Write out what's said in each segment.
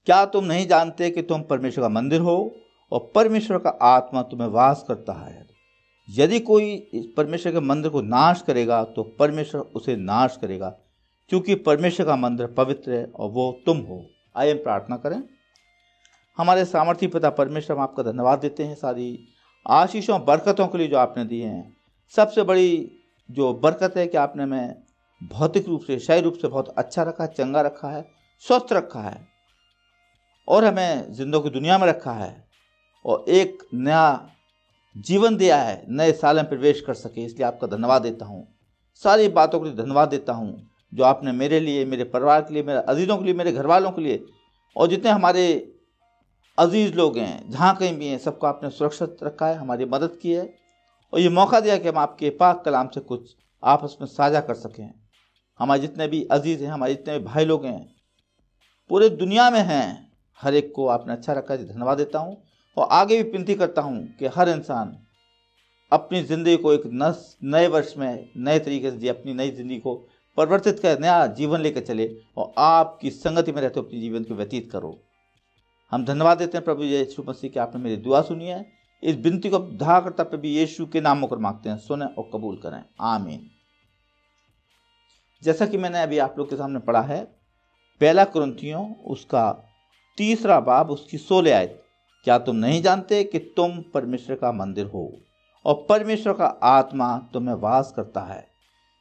क्या तुम नहीं जानते कि तुम परमेश्वर का मंदिर हो और परमेश्वर का आत्मा तुम्हें वास करता है? यदि कोई इस परमेश्वर के मंदिर को नाश करेगा तो परमेश्वर उसे नाश करेगा, क्योंकि परमेश्वर का मंदिर पवित्र है और वो तुम हो। आइए हम प्रार्थना करें। हमारे सामर्थी पिता परमेश्वर, हम आपका धन्यवाद देते हैं सारी आशीषों बरकतों के लिए जो आपने दी हैं। सबसे बड़ी जो बरकत है कि आपने हमें भौतिक रूप से, शारीरिक रूप से बहुत अच्छा रखा, चंगा रखा है, स्वस्थ रखा है और हमें जिंदों की दुनिया में रखा है और एक नया जीवन दिया है, नए साल में प्रवेश कर सके। इसलिए आपका धन्यवाद देता हूँ। सारी बातों के लिए धन्यवाद देता हूँ जो आपने मेरे लिए, मेरे परिवार के लिए, मेरे अजीज़ों के लिए, मेरे घर वालों के लिए और जितने हमारे अजीज़ लोग हैं जहाँ कहीं भी हैं, सबको आपने सुरक्षित रखा है, हमारी मदद की है और ये मौका दिया कि हम आपके पाक कलाम से कुछ आपस में साझा कर सकें। हमारे जितने भी अजीज़ हैं, हमारे जितने भी भाई लोग हैं, पूरे दुनिया में हैं, हर एक को आपने अच्छा रखा है। धन्यवाद देता हूँ और आगे भी विनती करता हूँ कि हर इंसान अपनी ज़िंदगी को एक नए वर्ष में नए तरीके से जिए, अपनी नई ज़िंदगी को परिवर्तित कर नया जीवन लेकर चले और आपकी संगति में रहते हुए अपने जीवन को व्यतीत करो। हम धन्यवाद देते हैं प्रभु यीशु मसीह कि आपने मेरी दुआ सुनी है। इस विनती को उद्धारकर्ता प्रभु यीशु के नाम होकर मांगते हैं, सुने और कबूल करें, आमीन। जैसा कि मैंने अभी आप लोग के सामने पढ़ा है, पहला कुरिन्थियों उसका 3 बाब उसकी 16 आयत, क्या तुम नहीं जानते कि तुम परमेश्वर का मंदिर हो और परमेश्वर का आत्मा तुम्हें वास करता है?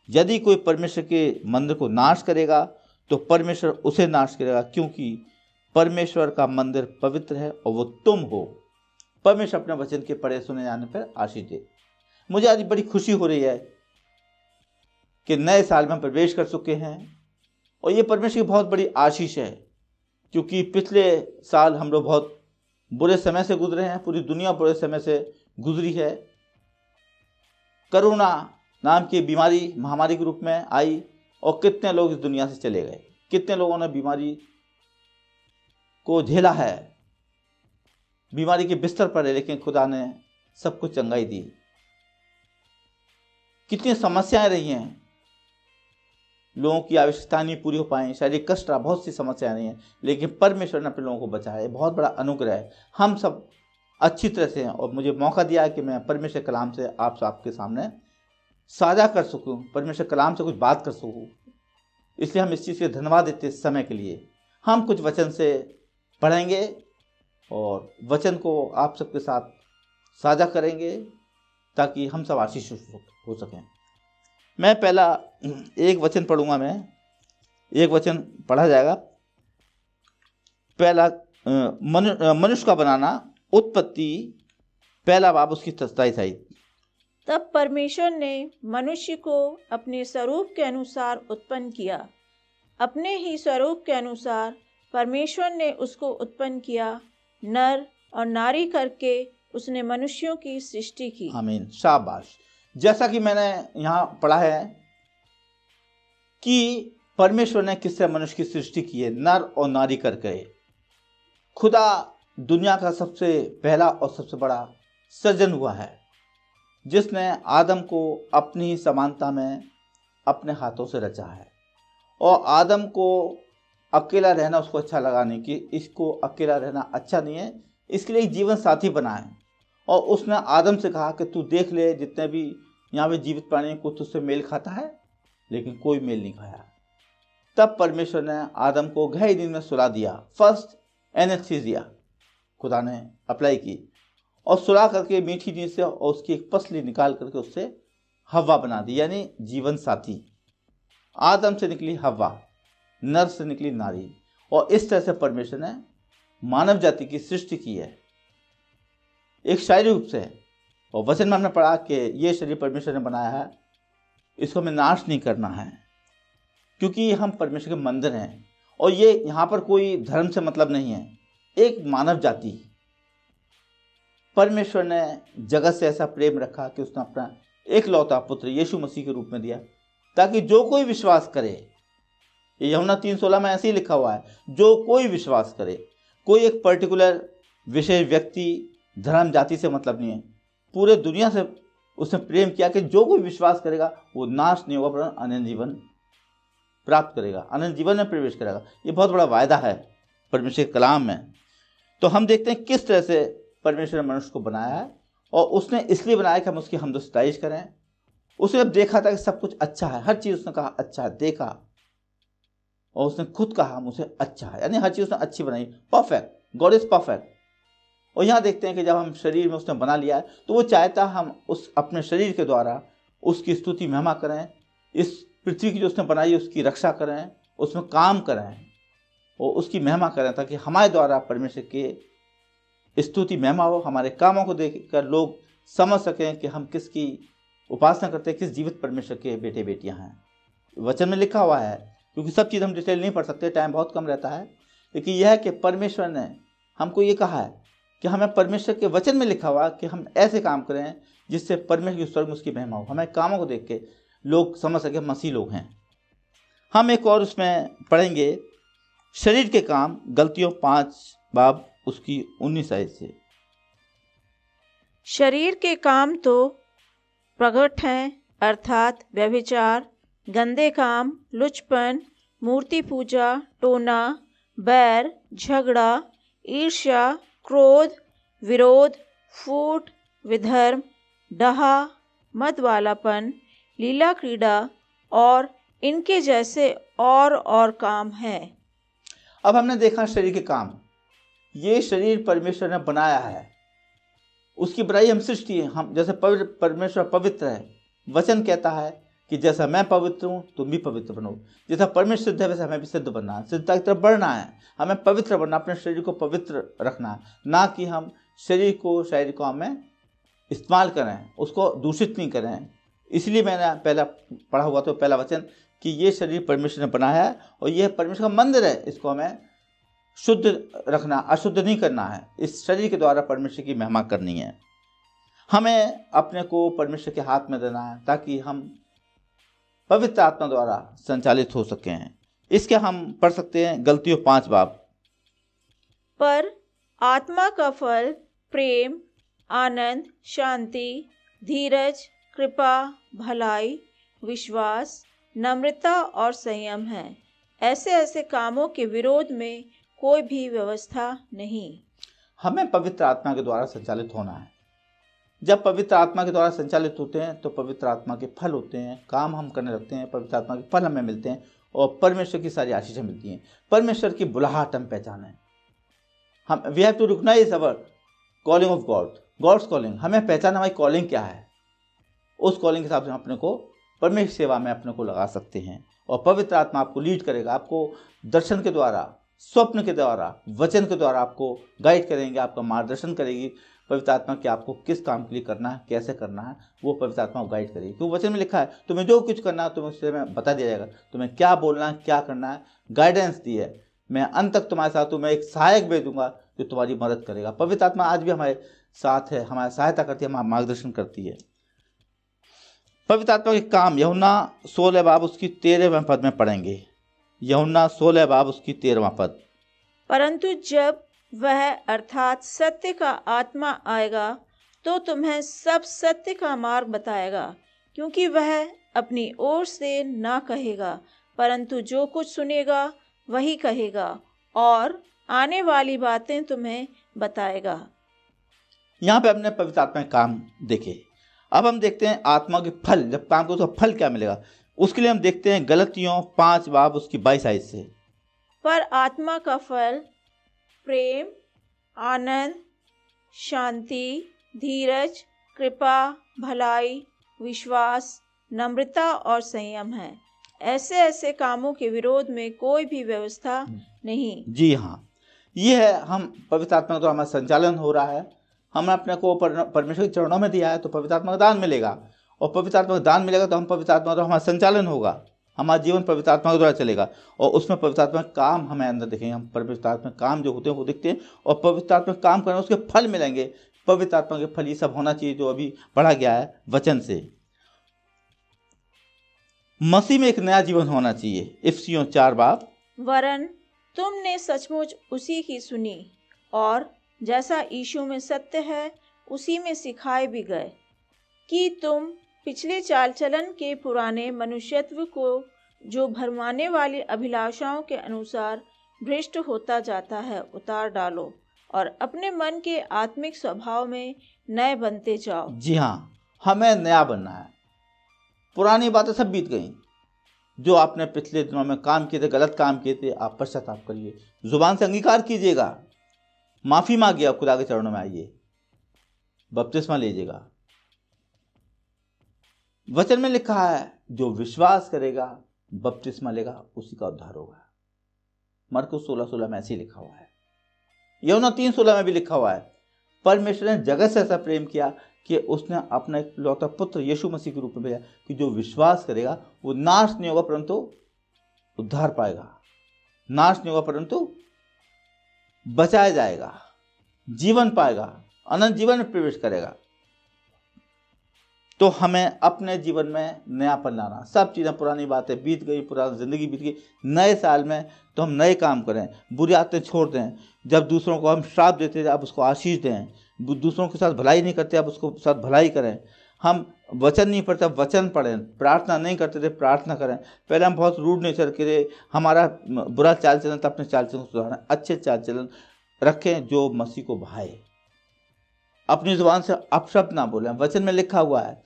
यदि कोई परमेश्वर के मंदिर को नाश करेगा तो परमेश्वर उसे नाश करेगा, क्योंकि परमेश्वर का मंदिर पवित्र है और वो तुम हो। परमेश्वर अपने वचन के पढ़े सुने जाने पर आशीष दे। मुझे आज बड़ी खुशी हो रही है कि नए साल में प्रवेश कर चुके हैं और ये परमेश्वर की बहुत बड़ी आशीष है, क्योंकि पिछले साल हम लोग बहुत बुरे समय से गुजरे हैं, पूरी दुनिया बुरे समय से गुजरी है। कोरोना नाम की बीमारी महामारी के रूप में आई और कितने लोग इस दुनिया से चले गए, कितने लोगों ने बीमारी को झेला है, बीमारी के बिस्तर पर है, लेकिन खुदा ने सबको चंगाई दी। कितनी समस्याएं रही हैं, लोगों की आवश्यकताएं नहीं पूरी हो पाई, शारीरिक कष्ट, बहुत सी समस्याएं रही हैं, लेकिन परमेश्वर ने अपने लोगों को बचाया। बहुत बड़ा अनुग्रह है। हम सब अच्छी तरह से हैं और मुझे मौका दिया है कि मैं परमेश्वर कलाम से आप सबके सामने साझा कर सकूं, परमेश्वर कलाम से कुछ बात कर सकूं। इसलिए हम इस चीज़ के धन्यवाद देते हैं। समय के लिए हम कुछ वचन से पढ़ेंगे और वचन को आप सबके साथ साझा करेंगे ताकि हम सब आशीष हो सकें। मैं पहला एक वचन पढ़ूंगा, मैं एक वचन पढ़ा जाएगा। पहला मनुष्य का बनाना, उत्पत्ति पहला बाब उसकी 27 आयत। तब परमेश्वर ने मनुष्य को अपने स्वरूप के अनुसार उत्पन्न किया, अपने ही स्वरूप के अनुसार परमेश्वर ने उसको उत्पन्न किया, नर और नारी करके उसने मनुष्यों की सृष्टि की। आमीन, शाबाश। जैसा कि मैंने यहाँ पढ़ा है कि परमेश्वर ने किस तरह मनुष्य की सृष्टि की है, नर और नारी करके। खुदा दुनिया का सबसे पहला और सबसे बड़ा सृजन हुआ है, जिसने आदम को अपनी ही समानता में अपने हाथों से रचा है और आदम को अकेला रहना उसको अच्छा लगा नहीं, कि इसको अकेला रहना अच्छा नहीं है, इसके लिए एक जीवन साथी बनाए। और उसने आदम से कहा कि तू देख ले, जितने भी यहाँ पे जीवित प्राणी को तुझसे मेल खाता है, लेकिन कोई मेल नहीं खाया। तब परमेश्वर ने आदम को गहरी नींद में सुला दिया। फर्स्ट एनेस्थीसिया खुदा ने अप्लाई की और सुला करके मीठी नींद से और उसकी एक पसली निकाल करके उससे हवा बना दी, यानी जीवन साथी। आदम से निकली हवा, नर से निकली नारी, और इस तरह से परमेश्वर ने मानव जाति की सृष्टि की है, एक शारीरिक रूप से। और वचन में हमने पढ़ा कि ये शरीर परमेश्वर ने बनाया है, इसको हमें नाश नहीं करना है, क्योंकि हम परमेश्वर के मंदिर हैं। और ये यहाँ पर कोई धर्म से मतलब नहीं है, एक मानव जाति। परमेश्वर ने जगत से ऐसा प्रेम रखा कि उसने अपना एकलौता पुत्र यीशु मसीह के रूप में दिया, ताकि जो कोई विश्वास करे, ये यूहन्ना 3:16 में ऐसे ही लिखा हुआ है, जो कोई विश्वास करे। कोई एक पर्टिकुलर विशेष व्यक्ति, धर्म, जाति से मतलब नहीं है, पूरे दुनिया से उसने प्रेम किया कि जो कोई विश्वास करेगा वो नाश नहीं होगा, पर अनंत जीवन प्राप्त करेगा, अनंत जीवन में प्रवेश करेगा। ये बहुत बड़ा वायदा है। परमेश्वर के कलाम में, तो हम देखते हैं किस तरह से परमेश्वर ने मनुष्य को बनाया है। और उसने इसलिए बनाया कि हम उसकी हमदो सताइश करें। उसने जब देखा था कि सब कुछ अच्छा है, हर चीज़ उसने कहा अच्छा है, देखा, और उसने खुद कहा मुझे अच्छा है, यानी हर चीज़ उसने अच्छी बनाई, परफेक्ट, गॉड इज परफेक्ट। और यहाँ देखते हैं कि जब हम शरीर में उसने बना लिया है तो वो चाहता हम उस अपने शरीर के द्वारा उसकी स्तुति महिमा करें, इस पृथ्वी की जो उसने बनाई उसकी रक्षा करें, उसमें काम करें और उसकी महिमा करें, ताकि हमारे द्वारा परमेश्वर के स्तुति महिमा हो। हमारे कामों को देखकर लोग समझ सकें कि हम किसकी उपासना करते हैं, किस जीवित परमेश्वर के बेटे बेटियां हैं। वचन में लिखा हुआ है, क्योंकि सब चीज़ हम डिटेल नहीं पढ़ सकते, टाइम बहुत कम रहता है, लेकिन यह है कि परमेश्वर ने हमको ये कहा है कि हमें परमेश्वर के वचन में लिखा हुआ कि हम ऐसे काम करें जिससे परमेश्वर की स्वर्ग में उसकी महिमा हो। हमें कामों को देख के लोग समझ सके मसीह लोग हैं। हम एक और उसमें पढ़ेंगे शरीर के काम, गलतियों 5 बाब उसकी 19 आयत से। शरीर के काम तो प्रकट हैं, अर्थात व्यभिचार, गंदे काम, लुचपन, मूर्ति पूजा, टोना, बैर, झगड़ा, ईर्ष्या, क्रोध, विरोध, फूट, विधर्म, डहा, मद वालापन, लीला क्रीड़ा और इनके जैसे और काम हैं। अब हमने देखा शरीर के काम, ये शरीर परमेश्वर ने बनाया है, उसकी बनाई हम सृष्टि है। हम जैसे परमेश्वर पवित्र है, वचन कहता है कि जैसा मैं पवित्र हूँ तुम भी पवित्र बनो। जैसा परमेश्वर सिद्ध है वैसे हमें भी सिद्ध बनना है, सिद्धता की तरफ बढ़ना है, हमें पवित्र बनना, अपने शरीर को पवित्र रखना है, ना कि हम शरीर को शारीरिक काम में इस्तेमाल करें, उसको दूषित नहीं करें। इसलिए मैंने पहला पढ़ा हुआ तो पहला वचन कि ये शरीर परमेश्वर ने बनाया है और यह परमेश्वर का मंदिर है, इसको हमें शुद्ध रखना, अशुद्ध नहीं करना है। इस शरीर के द्वारा परमेश्वर की महिमा करनी है। हमें अपने को परमेश्वर के हाथ में देना है ताकि हम पवित्र आत्मा द्वारा संचालित हो सके हैं। इसके हम पढ़ सकते हैं गलतियों 5 बाब। पर आत्मा का फल प्रेम, आनंद, शांति, धीरज, कृपा, भलाई, विश्वास, नम्रता और संयम है। ऐसे कामों के विरोध में कोई भी व्यवस्था नहीं। हमें पवित्र आत्मा के द्वारा संचालित होना है। जब पवित्र आत्मा के द्वारा संचालित होते हैं तो पवित्र आत्मा के फल होते हैं, काम हम करने लगते हैं, पवित्र आत्मा के फल हमें मिलते हैं और परमेश्वर की सारी आशीषें मिलती हैं। परमेश्वर की बुलाहट हम पहचानें। हम we have to recognise our calling of God, God's calling. हमें पहचाना हमारी कॉलिंग क्या है, उस कॉलिंग के हिसाब से हम अपने को परमेश्वर सेवा में अपने को लगा सकते हैं और पवित्र आत्मा आपको लीड करेगा, आपको दर्शन के द्वारा, स्वप्न के द्वारा, वचन के द्वारा आपको गाइड करेंगे, आपका मार्गदर्शन करेगी। पवित्र आत्मा कि आपको किस काम के लिए करना है, कैसे करना है, वो पवित्र आत्मा को गाइड करेगी। तो वचन में लिखा है तुम्हें जो कुछ करना है तुम्हें उससे में बता दिया जाएगा, तुम्हें क्या बोलना है, क्या करना है, गाइडेंस दी है। मैं अंत तक तुम्हारे साथ हूँ, मैं एक सहायक भेज दूंगा जो तुम्हारी मदद करेगा। पवित्र आत्मा आज भी हमारे साथ है, हमारी सहायता करती है, हमारा मार्गदर्शन करती है। पवित्र आत्मा के काम यूहन्ना 16 बाब उसकी 13वें पद में पढ़ेंगे। यूहन्ना 16 बाब उसकी 13वां पद। परंतु जब वह अर्थात सत्य का आत्मा आएगा तो तुम्हें सब सत्य का मार्ग बताएगा, क्योंकि वह अपनी ओर से ना कहेगा, परंतु जो कुछ सुनेगा वही कहेगा और आने वाली बातें तुम्हें बताएगा। यहाँ पे हमने पवित्र आत्मा के काम देखे। अब हम देखते हैं आत्मा के फल, जब काम करो तो फल क्या मिलेगा, उसके लिए हम देखते हैं गलतियों 5 बाब उसकी 22 आयत से। पर आत्मा का फल प्रेम, आनंद, शांति, धीरज, कृपा, भलाई, विश्वास, नम्रता और संयम है। ऐसे कामों के विरोध में कोई भी व्यवस्था नहीं। जी हाँ, ये है हम पवित्र आत्मा का हमारा संचालन हो रहा है। हमने अपने को परमेश्वर के चरणों में दिया है तो पवित्र आत्मा का दान मिलेगा, और पवित्र आत्मा का दान मिलेगा तो हम पवित्र आत्मा का हमारा संचालन होगा, हमारा जीवन पवित्र आत्मा के द्वारा चलेगा और उसमें पवित्र आत्मा काम हमें अंदर दिखेंगे। हम पवित्र आत्मा काम जो होते हैं वो दिखते हैं और पवित्र आत्मा काम करें उसके फल मिलेंगे। पवित्र आत्मा के फल ये सब होना चाहिए जो अभी पढ़ा गया है वचन से। मसीह में एक नया जीवन होना चाहिए। इफिसियों 4 बाब। वरन तुमने सचमुच उसी की सुनी और जैसा यीशु में सत्य है उसी में सिखाए भी गए कि तुम पिछले चाल चलन के पुराने मनुष्यत्व को जो भरमाने वाली अभिलाषाओं के अनुसार भ्रष्ट होता जाता है उतार डालो और अपने मन के आत्मिक स्वभाव में नए बनते जाओ। जी हाँ, हमें नया बनना है। पुरानी बातें सब बीत गई। जो आपने पिछले दिनों में काम किए थे, गलत काम किए थे, आप पश्चाताप करिए, जुबान से अंगीकार कीजिएगा, माफी मांगिए, खुदा के चरणों में आइए, बपतिस्मा लीजिएगा। वचन में लिखा है जो विश्वास करेगा बपतिस्मा लेगा उसी का उद्धार होगा। मरकुस 16:16 में ऐसे ही लिखा हुआ है। यूहन्ना 3:16 में भी लिखा हुआ है, परमेश्वर ने जगत से ऐसा प्रेम किया कि उसने अपना एक इकलौता पुत्र यीशु मसीह के रूप में भेजा कि जो विश्वास करेगा वो नाश नहीं होगा परंतु उद्धार पाएगा, नाश नहीं होगा परंतु बचाया जाएगा, जीवन पाएगा, अनंत जीवन में प्रवेश करेगा। तो हमें अपने जीवन में नयापन लाना। सब चीज़ें पुरानी बातें बीत गई, पुरानी ज़िंदगी बीत गई। नए साल में तो हम नए काम करें, बुरी आदतें छोड़ दें। जब दूसरों को हम श्राप देते थे आप उसको आशीष दें, दूसरों के साथ भलाई नहीं करते आप उसको साथ भलाई करें। हम वचन नहीं पढ़ते वचन पढ़ें, प्रार्थना नहीं करते थे प्रार्थना करें। पहले हम बहुत रूड नेचर के थे, हमारा बुरा चाल चलन था, अपने चाल चलन सुधारें, अच्छे चाल चलन रखें जो मसीह को भाए। अपनी जुबान से अपशब्द ना बोलें। वचन में लिखा हुआ है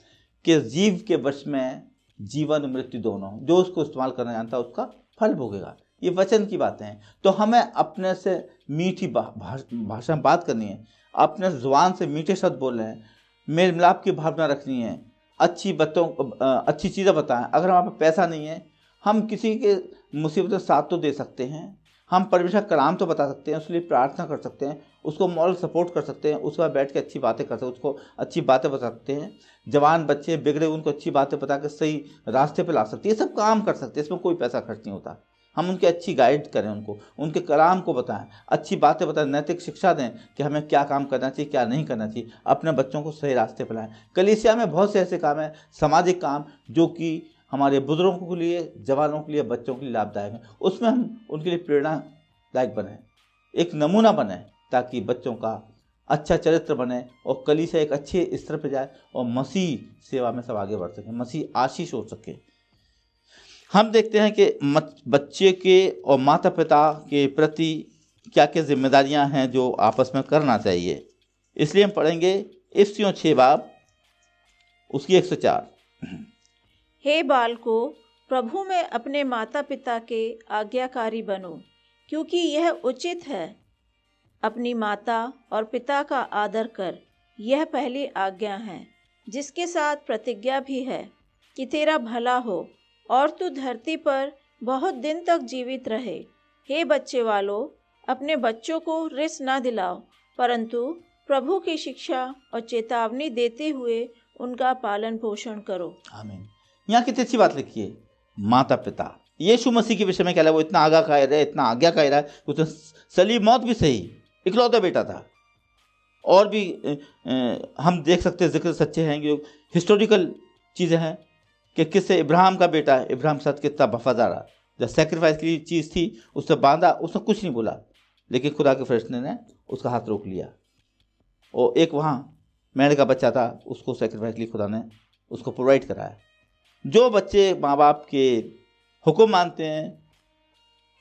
कि जीव के वश में जीवन मृत्यु दोनों, जो उसको इस्तेमाल करना जानता है उसका फल भोगेगा। ये वचन की बातें हैं। तो हमें अपने से मीठी भाषा में बात करनी है, अपने जुबान से मीठे शब्द बोलने हैं, मेल मिलाप की भावना रखनी है, अच्छी चीज़ें बताएं। अगर हमारे पास पैसा नहीं है, हम किसी के मुसीबत साथ तो दे सकते हैं, हम परमेश्वर का कलाम तो बता सकते हैं, उसके लिए प्रार्थना कर सकते हैं, उसको मॉरल सपोर्ट कर सकते हैं, उसके बाद बैठ के अच्छी बातें कर सकते हैं, उसको अच्छी बातें बता सकते हैं। जवान बच्चे बिगड़े उनको अच्छी बातें बता के सही रास्ते पे ला सकते हैं। ये सब काम कर सकते हैं, इसमें कोई पैसा खर्च नहीं होता। हम उनकी अच्छी गाइड करें, उनको उनके कलाम को बताएं, अच्छी बातें बताएं, नैतिक शिक्षा दें कि हमें क्या काम करना चाहिए क्या नहीं करना चाहिए। अपने बच्चों को सही रास्ते पर लाएं। कलीसिया में बहुत से ऐसे काम हैं, सामाजिक काम, जो कि हमारे बुजुर्गों के लिए, जवानों के लिए, बच्चों के लिए लाभदायक है। उसमें हम उनके लिए प्रेरणादायक बने, एक नमूना बने, ताकि बच्चों का अच्छा चरित्र बने और कलीसिया एक अच्छे स्तर पर जाए और मसीह सेवा में सब आगे बढ़ सके, मसीह आशीष हो सके। हम देखते हैं कि बच्चे के और माता पिता के प्रति क्या क्या जिम्मेदारियां हैं जो आपस में करना चाहिए। इसलिए हम पढ़ेंगे इफिसियों 6 बाब उसकी 104। हे बालको, प्रभु में अपने माता पिता के आज्ञाकारी बनो, क्योंकि यह उचित है। अपनी माता और पिता का आदर कर, यह पहली आज्ञा है, जिसके साथ प्रतिज्ञा भी है कि तेरा भला हो और तू धरती पर बहुत दिन तक जीवित रहे। हे बच्चे वालों, अपने बच्चों को रिस ना दिलाओ, परंतु प्रभु की शिक्षा और चेतावनी देते हुए उनका पालन पोषण करो। आमीन। यहाँ कितनी अच्छी बात लिखी है। माता पिता, यीशु मसीह के विषय में क्या है, वो इतना आज्ञाकारी है, इतना आज्ञाकारी है, उसने सलीब मौत भी सही, इकलौता बेटा था। और भी हम देख सकते हैं, जिक्र सच्चे हैं, जो हिस्टोरिकल चीज़ें हैं कि किससे इब्राहिम का बेटा है, इब्राहिम साथ कितना वफादार रहा, जब सेक्रीफाइस की चीज़ थी उससे बांधा, उसने कुछ नहीं बोला, लेकिन खुदा के फरिश्ते ने उसका हाथ रोक लिया। और एक वहाँ मेढ़ का बच्चा था, उसको सेक्रीफाइस के लिए खुदा ने उसको प्रोवाइड कराया। जो बच्चे माँ बाप के हुक्म मानते हैं,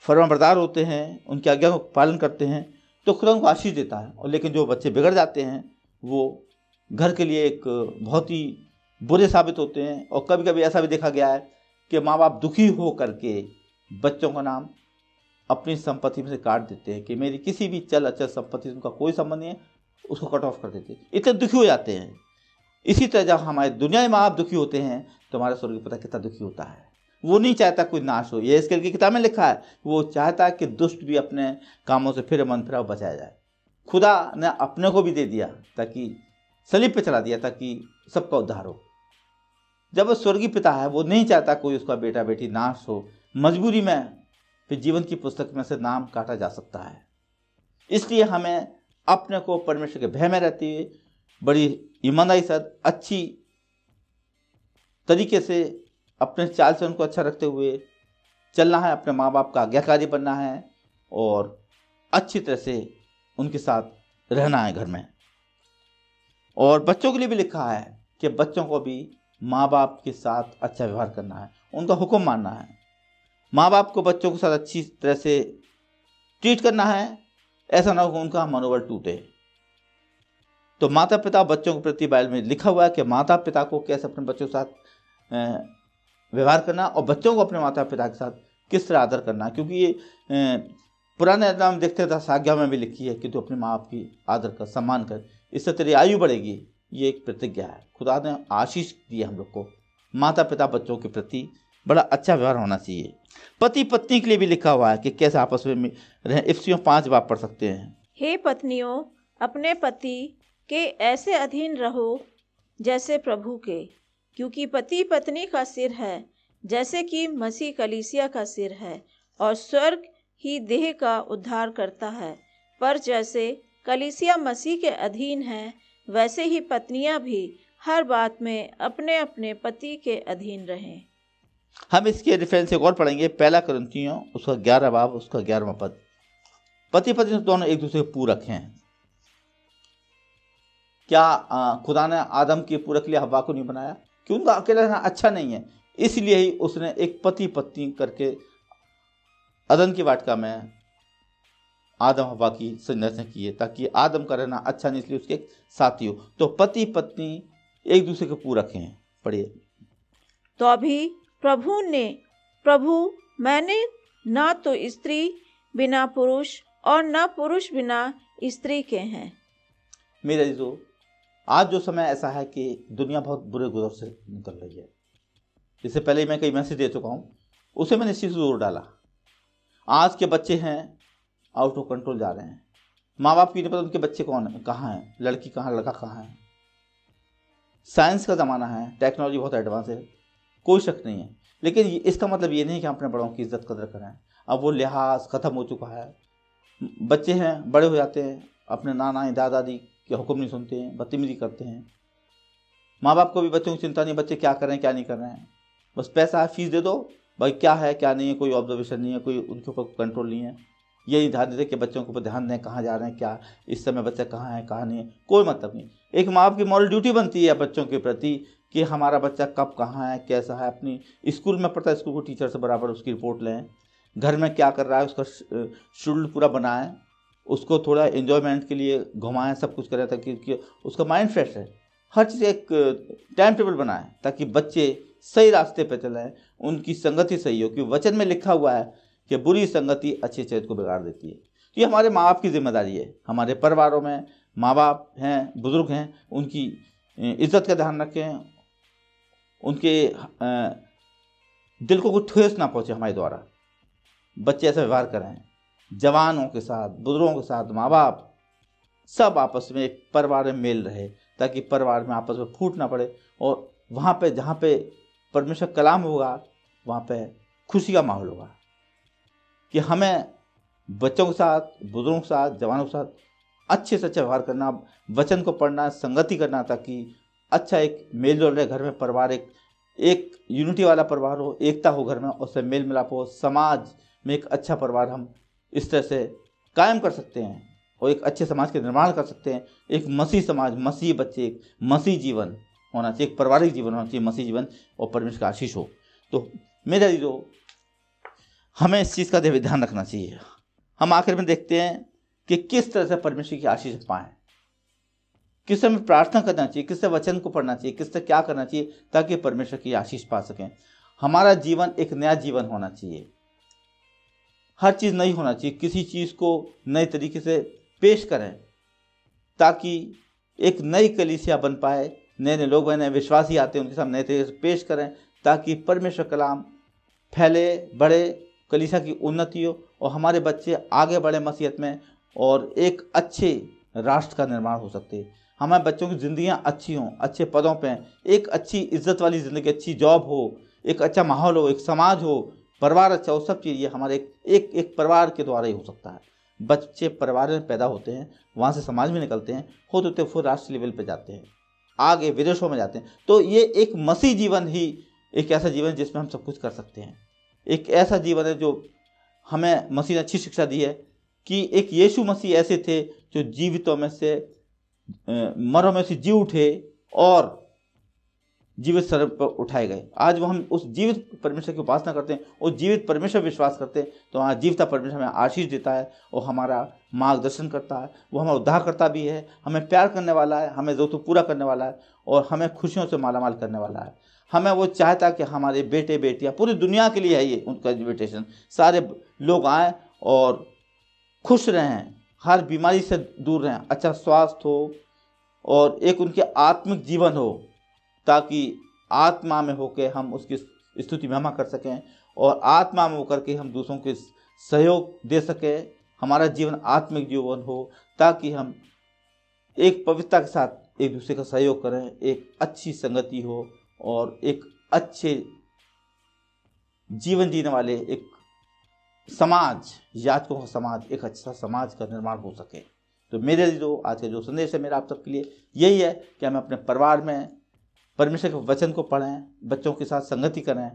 फरमाबरदार होते हैं, उनकी आज्ञा का पालन करते हैं, तो खुदा उनको आशीष देता है। और लेकिन जो बच्चे बिगड़ जाते हैं वो घर के लिए एक बहुत ही बुरे साबित होते हैं। और कभी कभी ऐसा भी देखा गया है कि माँ बाप दुखी हो करके बच्चों का नाम अपनी संपत्ति में से काट देते हैं कि मेरी किसी भी चल अचल संपत्ति से उनका कोई संबंध नहीं है, उसको कट ऑफ कर देते हैं। इतने दुखी हो जाते हैं। इसी तरह जब हमारे दुनिया में माँ बाप दुखी होते हैं तो हमारा स्वर्गीय पिता कितना दुखी होता है। वो नहीं चाहता कोई नाश हो। ये इसके की किताब में लिखा है, वो चाहता है कि दुष्ट भी अपने कामों से फिर मन फिरा बचाया जाए। खुदा ने अपने को भी दे दिया, ताकि सलीब पे चला दिया, ताकि सबका उद्धार हो। जब वो स्वर्गीय पिता है, वो नहीं चाहता कोई उसका बेटा बेटी नाश हो। मजबूरी में फिर जीवन की पुस्तक में से नाम काटा जा सकता है। इसलिए हमें अपने को परमेश्वर के भय में रहते हुए बड़ी ईमानदारी से अच्छी तरीके से अपने चाल से उनको अच्छा रखते हुए चलना है, अपने माँ बाप का आज्ञाकारी बनना है और अच्छी तरह से उनके साथ रहना है घर में। और बच्चों के लिए भी लिखा है कि बच्चों को भी माँ बाप के साथ अच्छा व्यवहार करना है, उनका हुक्म मानना है। माँ बाप को बच्चों के साथ अच्छी तरह से ट्रीट करना है, ऐसा ना हो उनका मनोबल टूटे। तो माता पिता बच्चों के प्रति बाइबल में लिखा हुआ है कि माता पिता को कैसे अपने बच्चों के साथ व्यवहार करना और बच्चों को अपने माता पिता के साथ किस तरह आदर करना। क्योंकि ये पुराने नियम में देखते था, आज्ञा में भी लिखी है कि तू अपने माँ बाप की आदर कर, सम्मान कर, इससे तेरी आयु बढ़ेगी। ये एक प्रतिज्ञा है, खुदा ने आशीष दी है हम लोग को। माता पिता बच्चों के प्रति बड़ा अच्छा व्यवहार होना चाहिए। पति पत्नी के लिए भी लिखा हुआ है कि कैसे आपस में रहें। इफिसियों 5 बाब पढ़ सकते हैं। हे पत्नियों, अपने पति के ऐसे अधीन रहो जैसे प्रभु के, क्योंकि पति पत्नी का सिर है, जैसे कि मसीह कलीसिया का सिर है, और स्वर्ग ही देह का उद्धार करता है। पर जैसे कलीसिया मसीह के अधीन है, वैसे ही पत्नियां भी हर बात में अपने अपने पति के अधीन रहें। हम इसके रेफरेंस एक और पढ़ेंगे, 1 कुरिन्थियों उसका 11 बाब उसका 11वां पद। पति पत्नी दोनों एक दूसरे के पूरक हैं। क्या खुदा ने आदम के पूरक लिए हव्वा को नहीं बनाया? कि उनका अकेला रहना अच्छा नहीं है, इसलिए ही उसने एक पति पत्नी करके अदन की वाटिका में आदम हव्वा की संरचना की है, ताकि आदम का रहना अच्छा नहीं, इसलिए उसके साथी हो। तो पति पत्नी एक दूसरे के पूरक हैं। पढ़िए। तो अभी प्रभु मैंने ना तो स्त्री बिना पुरुष और न पुरुष बिना स्त्री के हैं। मेरे जो आज जो समय ऐसा है कि दुनिया बहुत बुरे गुजर से निकल रही है। इससे पहले मैं कई मैसेज दे चुका हूँ, उसे मैंने इस चीज़ जोर डाला। आज के बच्चे हैं आउट ऑफ कंट्रोल जा रहे हैं। माँ बाप की नहीं पता उनके बच्चे कौन है, कहाँ हैं, लड़की कहाँ लड़का कहाँ है। साइंस का ज़माना है, टेक्नोलॉजी बहुत एडवांस है, कोई शक नहीं है। लेकिन इसका मतलब ये नहीं कि हम अपने बड़ों की इज्जत कदर करें। अब वो लिहाज ख़त्म हो चुका है। बच्चे हैं, बड़े हो जाते हैं, अपने नाना दादा दादी के हुक्म नहीं सुनते हैं, बदतमीजी करते हैं। माँ बाप को भी बच्चों की चिंता नहीं, बच्चे क्या कर रहे हैं क्या नहीं कर रहे हैं। बस पैसा है, फीस दे दो भाई, क्या है क्या नहीं है, कोई ऑब्जर्वेशन नहीं है, कोई उनके ऊपर कंट्रोल नहीं है। यही ध्यान देते कि बच्चों के ऊपर ध्यान दें, कहाँ जा रहे हैं, क्या इस समय बच्चा कहाँ है कहाँ नहीं है, कोई मतलब नहीं। एक माँ बाप की मॉरल ड्यूटी बनती है बच्चों के प्रति कि हमारा बच्चा कब कहाँ है कैसा है। अपनी स्कूल में पढ़ता है, स्कूल को टीचर से बराबर उसकी रिपोर्ट लें। घर में क्या कर रहा है उसका शेड्यूल पूरा बनाएं, उसको थोड़ा एंजॉयमेंट के लिए घुमाएं, सब कुछ करें ताकि उसका माइंड फ्रेश है। हर चीज़ एक टाइम टेबल बनाएं ताकि बच्चे सही रास्ते पर चलें, उनकी संगति सही हो। क्योंकि वचन में लिखा हुआ है कि बुरी संगति अच्छे चरित्र को बिगाड़ देती है। तो ये हमारे माँ बाप की जिम्मेदारी है। हमारे परिवारों में माँ बाप हैं, बुजुर्ग हैं, उनकी इज्जत का ध्यान रखें, उनके दिल को कुछ ठेस ना पहुँचे हमारे द्वारा। बच्चे ऐसा व्यवहार करें, जवानों के साथ, बुजुर्गों के साथ, माँ बाप सब आपस में एक परिवार में मेल रहे, ताकि परिवार में आपस में फूट ना पड़े। और वहाँ पे जहाँ पे परमेश्वर कलाम होगा वहाँ पे खुशी का माहौल होगा। कि हमें बच्चों के साथ, बुजुर्गों के साथ, जवानों के साथ अच्छे से अच्छा व्यवहार करना, वचन को पढ़ना, संगति करना, ताकि अच्छा एक मेल जोल रहे घर में। परिवार एक यूनिटी वाला परिवार हो, एकता हो घर में, उससे मेल मिलाप हो। समाज में एक अच्छा परिवार हम इस तरह से कायम कर सकते हैं और एक अच्छे समाज के निर्माण कर सकते हैं। एक मसीह समाज, मसीह बच्चे, एक मसीह जीवन होना चाहिए, एक पारिवारिक जीवन होना चाहिए, मसीह जीवन, और परमेश्वर का आशीष हो। तो मेरा जो हमें इस चीज़ का ध्यान रखना चाहिए। हम आखिर में देखते हैं कि किस तरह से परमेश्वर की आशीष पाएं, किस तरह में प्रार्थना करना चाहिए, किस तरह वचन को पढ़ना चाहिए, किस तरह क्या करना चाहिए ताकि परमेश्वर की आशीष पा सकें। हमारा जीवन एक नया जीवन होना चाहिए। हर चीज़ नई होना चाहिए, किसी चीज़ को नए तरीके से पेश करें ताकि एक नई कलीसिया बन पाए। नए नए लोग, नए विश्वासी आते हैं, उनके सामने नए तरीके से पेश करें ताकि परमेश्वर कलाम फैले, बढ़े, कलीसिया की उन्नति हो और हमारे बच्चे आगे बढ़े मसीहत में और एक अच्छे राष्ट्र का निर्माण हो सकते हैं। हमारे बच्चों की ज़िंदगियां अच्छी हों, अच्छे पदों पे, एक अच्छी इज्जत वाली ज़िंदगी, अच्छी जॉब हो, एक अच्छा माहौल हो, एक समाज हो, परिवार अच्छा हो। सब चीज़ ये हमारे एक परिवार के द्वारा ही हो सकता है। बच्चे परिवार में पैदा होते हैं, वहाँ से समाज में निकलते हैं, होते होते फिर राष्ट्रीय लेवल पर जाते हैं, आगे विदेशों में जाते हैं। तो ये एक मसीह जीवन ही एक ऐसा जीवन है जिसमें हम सब कुछ कर सकते हैं। एक ऐसा जीवन है जो हमें मसीह ने अच्छी शिक्षा दी है कि एक यीशु मसीह ऐसे थे जो जीवितों में से, मरों में से जी उठे और जीवित स्तर पर उठाए गए। आज वो हम उस जीवित परमेश्वर की उपासना करते हैं, उस जीवित परमेश्वर विश्वास करते हैं, तो वहाँ जीविता परमेश्वर हमें आशीष देता है और हमारा मार्गदर्शन करता है। वो हमारा उद्धार करता भी है, हमें प्यार करने वाला है, हमें ज़रूरत पूरा करने वाला है और हमें खुशियों से मालामाल करने वाला है। हमें वो चाहता है कि हमारे बेटे बेटियाँ, पूरी दुनिया के लिए है ये उनका इन्विटेशन, सारे लोग आएँ और खुश रहें, हर बीमारी से दूर रहें, अच्छा स्वास्थ्य हो और एक उनके आत्मिक जीवन हो, ताकि आत्मा में होकर हम उसकी स्तुति महिमा कर सकें और आत्मा में होकर के हम दूसरों के सहयोग दे सकें। हमारा जीवन आत्मिक जीवन हो ताकि हम एक पवित्रता के साथ एक दूसरे का सहयोग करें, एक अच्छी संगति हो और एक अच्छे जीवन जीने वाले एक समाज, याजकों का समाज, एक अच्छा समाज का निर्माण हो सके। तो मेरे जो आज का जो संदेश है मेरा आप सबके लिए यही है कि हम अपने परिवार में परमेश्वर के वचन को पढ़ें, बच्चों के साथ संगति करें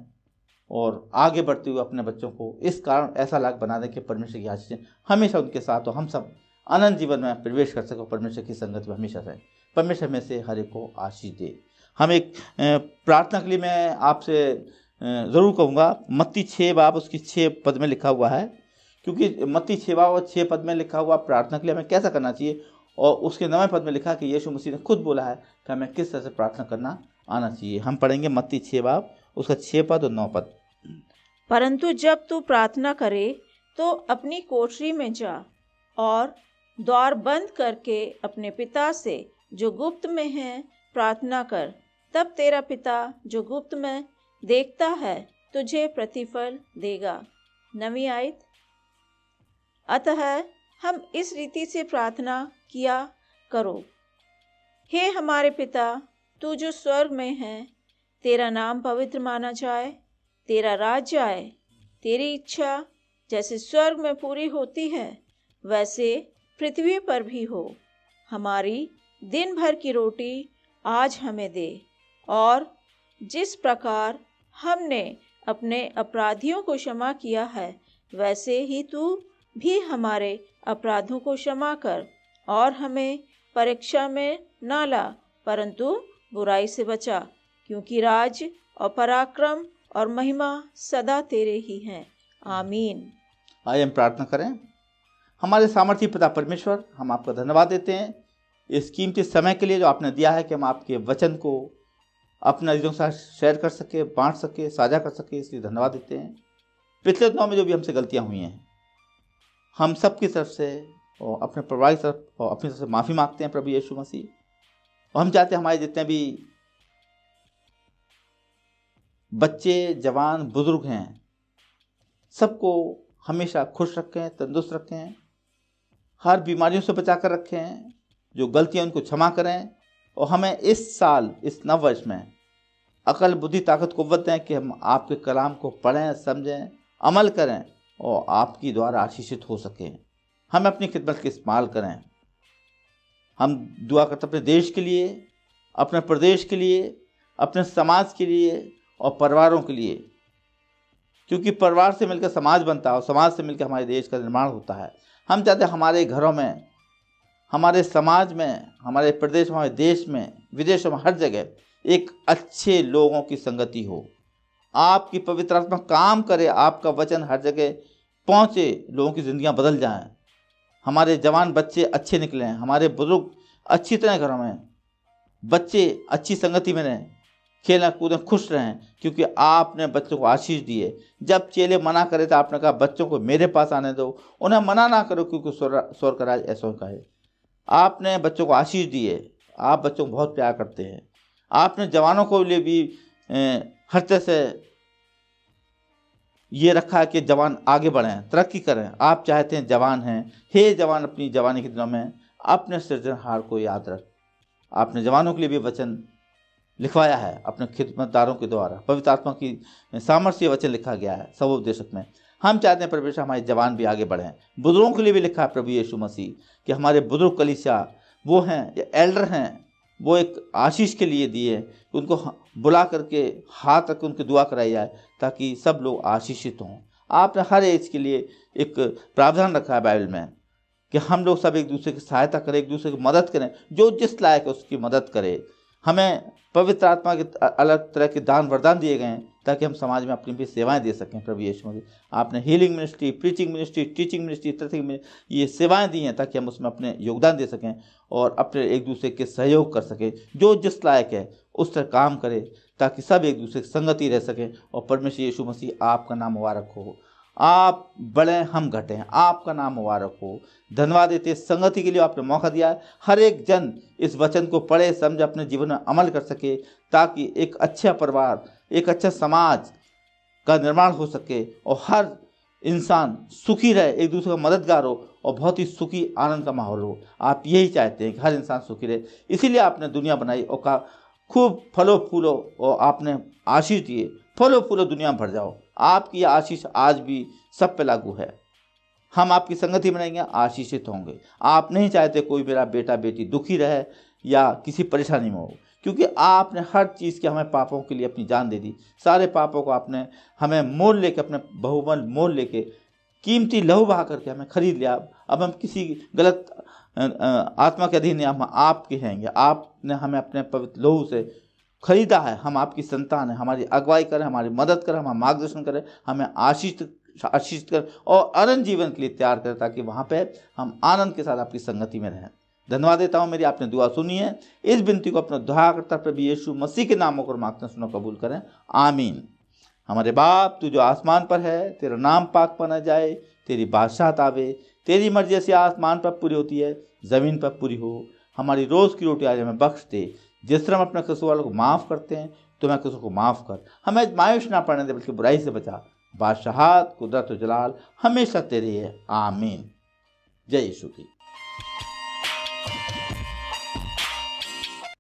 और आगे बढ़ते हुए अपने बच्चों को इस कारण ऐसा लायक बना दें कि परमेश्वर की आशीष हमेशा उनके साथ हो, हम सब अनंत जीवन में प्रवेश कर सकें, परमेश्वर की संगति में हमेशा रहें। परमेश्वर में से हर एक को आशीष दे। हम एक प्रार्थना के लिए मैं आपसे ज़रूर कहूँगा, मत्ती 6 बाब उसकी 6 पद में लिखा हुआ है, क्योंकि मत्ती 6 बाब और 6 पद में लिखा हुआ प्रार्थना के लिए हमें कैसा करना चाहिए, और उसके 9वें पद में लिखा कि यीशु मसीह ने खुद बोला है कि हमें किस तरह से प्रार्थना करना आना चाहिए। हम पढ़ेंगे मत्ती 6 बाब उसका 6 पद और 9 पद। परंतु जब तू प्रार्थना करे तो अपनी कोठरी में जा और द्वार बंद करके अपने पिता से जो गुप्त में है प्रार्थना कर, तब तेरा पिता जो गुप्त में देखता है तुझे प्रतिफल देगा। 9वीं आयत। अतः हम इस रीति से प्रार्थना किया करो, हे हमारे पिता तू जो स्वर्ग में है, तेरा नाम पवित्र माना जाए, तेरा राज्य आए, तेरी इच्छा जैसे स्वर्ग में पूरी होती है वैसे पृथ्वी पर भी हो। हमारी दिन भर की रोटी आज हमें दे, और जिस प्रकार हमने अपने अपराधियों को क्षमा किया है वैसे ही तू भी हमारे अपराधों को क्षमा कर, और हमें परीक्षा में ना ला परंतु बुराई से बचा, क्योंकि राज और पराक्रम और महिमा सदा तेरे ही हैं। आमीन। आइए हम प्रार्थना करें। हमारे सामर्थी पिता परमेश्वर, हम आपका धन्यवाद देते हैं इस कीमती समय के लिए जो आपने दिया है कि हम आपके वचन को अपने अजीजों के साथ शेयर कर सके, बांट सके, साझा कर सके, इसलिए धन्यवाद देते हैं। पिछले दिनों में जो भी हमसे गलतियां हुई हैं हम सब की तरफ से और अपने परिवार की तरफ और अपनी तरफ से माफ़ी मांगते हैं प्रभु यीशु मसीह। और हम चाहते हैं हमारे जितने भी बच्चे, जवान, बुजुर्ग हैं सबको हमेशा खुश रखें, तंदुरुस्त रखें, हर बीमारियों से बचा कर रखें, जो गलतियां उनको क्षमा करें, और हमें इस साल, इस नव वर्ष में अकल, बुद्धि, ताकत, कुव्वत दें कि हम आपके कलाम को पढ़ें, समझें, अमल करें और आपकी द्वारा आशीषित हो सकें। हम अपनी खिदमत के इस्तेमाल करें। हम दुआ करते अपने देश के लिए, अपने प्रदेश के लिए, अपने समाज के लिए और परिवारों के लिए, क्योंकि परिवार से मिलकर समाज बनता है और समाज से मिलकर हमारे देश का निर्माण होता है। हम चाहते हैं हमारे घरों में, हमारे समाज में, हमारे प्रदेश में, हमारे देश में, विदेशों में, हर जगह एक अच्छे लोगों की संगति हो, आपकी पवित्र आत्मा काम करे, आपका वचन हर जगह पहुँचे, लोगों की ज़िंदगियाँ बदल जाएं, हमारे जवान बच्चे अच्छे निकलें, हमारे बुजुर्ग अच्छी तरह घरों में, बच्चे अच्छी संगति में रहें, खेलें कूदें, खुश रहें, क्योंकि आपने बच्चों को आशीष दी है। जब चेले मना करे तो आपने कहा बच्चों को मेरे पास आने दो, उन्हें मना ना करो, क्योंकि स्वर्ग का राज ऐसा का है। आपने बच्चों को आशीष दी है, आप बच्चों को बहुत प्यार करते हैं। आपने जवानों को लिए भी हर तरह से ये रखा है कि जवान आगे बढ़ें, तरक्की करें। आप चाहते हैं जवान हैं, हे जवान अपनी जवानी के दिनों में अपने सृजनहार को याद रख। आपने जवानों के लिए भी वचन लिखवाया है अपने खिदमतदारों के द्वारा, पवित्र आत्मा की सामर्थ्य वचन लिखा गया है सब उपदेशक में। हम चाहते हैं परमेश्वर हमारे जवान भी आगे बढ़ें। बुजुर्गों के लिए भी लिखा है प्रभु यीशु मसीह कि हमारे बुजुर्ग कलीसिया वो हैं, ये एल्डर हैं, वो एक आशीष के लिए दिए, उनको बुला करके हाथ रख के उनकी दुआ कराई जाए ताकि सब लोग आशीषित हों। आपने हर एज के लिए एक प्रावधान रखा है बाइबल में कि हम लोग सब एक दूसरे की सहायता करें, एक दूसरे की मदद करें, जो जिस लायक है उसकी मदद करे। हमें पवित्र आत्मा के अलग तरह के दान वरदान दिए गए हैं ताकि हम समाज में अपनी भी सेवाएं दे सकें। प्रभु यीशु मसीह आपने healing ministry, preaching ministry, teaching ministry, teaching ministry, ये सेवाएं दी हैं ताकि हम उसमें अपने योगदान दे सकें और अपने एक दूसरे के सहयोग कर सकें। जो जिस लायक है उस तरह काम करे ताकि सब एक दूसरे की संगति रह सकें और परमेश्वर यीशु मसीह आपका नाम मुबारक हो। आप बढ़ें हम घटें, आपका नाम मुबारक हो। धन्यवाद देते संगति के लिए आपने मौका दिया है। हर एक जन इस वचन को पढ़े समझे अपने जीवन में अमल कर सके ताकि एक अच्छा परिवार, एक अच्छा समाज का निर्माण हो सके और हर इंसान सुखी रहे, एक दूसरे का मददगार हो और बहुत ही सुखी आनंद का माहौल हो। आप यही चाहते हैं कि हर इंसान सुखी रहे, इसीलिए आपने दुनिया बनाई और कहा खूब फलो फूलो और आपने आशीष दिए, फलो फूलो दुनिया में भर जाओ। आपकी आशीष आज भी सब पे लागू है। हम आपकी संगति बनाएंगे, आशीषित होंगे। आप नहीं चाहते कोई मेरा बेटा बेटी दुखी रहे या किसी परेशानी में हो, क्योंकि आपने हर चीज़ के हमें पापों के लिए अपनी जान दे दी। सारे पापों को आपने हमें मोल लेके, अपने बहुमूल्य मोल लेके, कीमती लहू बहा करके हमें खरीद लिया। अब हम किसी गलत आत्मा के अधीन, हम आपके हैं। आपने हमें अपने पवित्र लहू से खरीदा है। हम आपकी संतान है। हमारी अगुवाई करें, हमारी मदद करें, हमारा मार्गदर्शन करें, हमें आशीष कर और अनंत जीवन के लिए तैयार करें ताकि वहाँ पे हम आनंद के साथ आपकी संगति में रहें। धन्यवाद देता हूँ, मेरी आपने दुआ सुनी है। इस विनती को अपना उद्धारकर्ता प्रभु यीशु मसीह के नाम होकर मांगते सुनो, कबूल करें, आमीन। हमारे बाप तू जो आसमान पर है, तेरा नाम पाक माना जाए, तेरी बादशाहत आवे, तेरी मर्जी जैसे आसमान पर पूरी होती है ज़मीन पर पूरी हो। हमारी रोज़ की रोटी आज हमें बख्श दे, जिस तरह हम अपने कसूर वालों को माफ़ करते हैं तो मैं कसूर को माफ़ कर। हमें मायूस ना पड़ने दे बल्कि बुराई से बचा। बादशाहत, कुदरत और जलाल हमेशा तेरी है, आमीन। जय यीशु की।